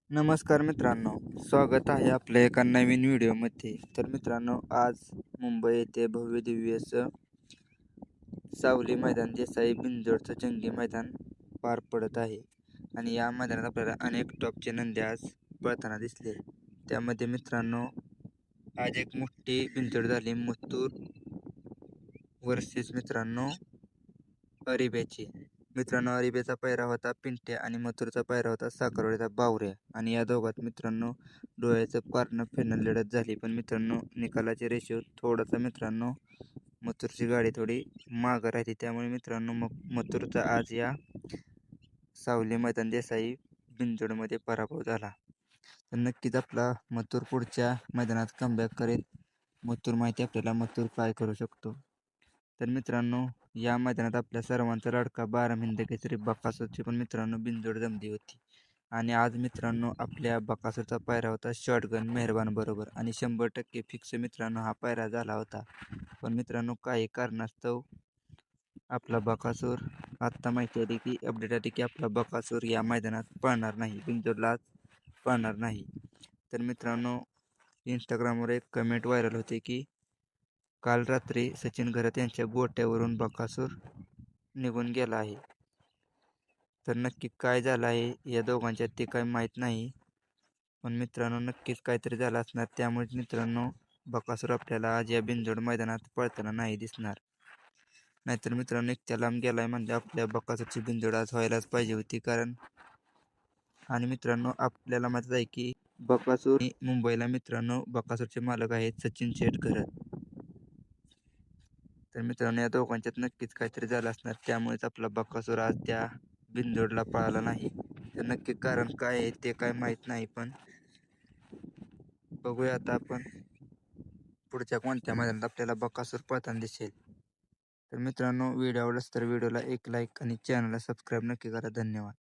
नमस्कार मित्रांनो, स्वागत आहे आपल्या एका नवीन व्हिडिओमध्ये. तर मित्रांनो, आज मुंबई येथे भव्य दिव्य असं सावली मैदान देसाई बिंजोडचं जंगी मैदान पार पडत आहे. आणि या मैदानात आपल्याला अनेक टॉपचे नंदी आज पळताना दिसले. त्यामध्ये मित्रांनो, आज एक मोठी बिंजोड झाली मथुर वर्सेस मित्रांनो अरिब्याची. मित्रांनो, अरिब्याचा पायरा होता पिंट्या आणि मथुरचा पायरा होता साखरवाडीचा बावऱ्या. आणि या दोघात मित्रांनो डोळ्याचं पारणं फिरणं लढत झाली. पण मित्रांनो, निकालाच्या रेषेवर थोडासा मित्रांनो मथुरची गाडी थोडी मागं राहिली. त्यामुळे मित्रांनो मग मथुरचा आज या सावली मैदान देसाई बिनजोडमध्ये पराभव झाला. तर नक्कीच आपला मथुर पुढच्या मैदानात कमबॅक करेल. मथुर माहिती आपल्याला मथुर काय करू शकतो. तर मित्रांनो, या मैदानात आपल्या सर्वांचा लाडका 12 हिंद केसरी बकासूरची पण मित्रांनो बिनजोड जमली होती. आणि आज मित्रांनो आपल्या बकासूरचा पायरा होता शॉटगन मेहरबान बरोबर. आणि 100% फिक्स मित्रांनो हा पायरा झाला होता. पण मित्रांनो काही कारणास्तव आपला बकासूर आत्ता माहिती आली की अपडेट आली की आपला बकासूर या मैदानात पळणार नाही, बिनजोडला आज पळणार नाही. तर मित्रांनो, इंस्टाग्रामवर एक कमेंट व्हायरल होते की काल रात्री सचिन घरत यांच्या गोट्यावरून बकासूर निघून गेला आहे. तर नक्की काय झालं आहे या दोघांच्यात ते काही माहीत नाही. पण मित्रांनो नक्कीच काहीतरी झालं असणार. त्यामुळे मित्रांनो बकासूर आपल्याला आज या बिनजोड मैदानात पळताना नाही दिसणार. नाहीतर मित्रांनो इतक्या लांब गेलाय म्हणजे आपल्या बकासूरची बिनजोड आज व्हायलाच पाहिजे होती. आणि मित्रांनो आपल्याला माहीत आहे की बकासूर मुंबईला मित्रांनो बकासूरचे मालक आहेत सचिन शेठ घरत. तर मित्रांनो या दोघांच्यात नक्कीच काहीतरी झालं असणार. त्यामुळेच आपला बकासूर आज त्या बिनजोडला पळाला नाही. तर नक्की कारण काय आहे ते काय माहीत नाही. पण बघूया आता आपण पुढच्या कोणत्या मैदानात आपल्याला बकासूर पळताना दिसेल. तर मित्रांनो व्हिडिओ आवडलाच तर व्हिडिओला एक लाईक आणि चॅनलला सबस्क्राईब नक्की करा. धन्यवाद.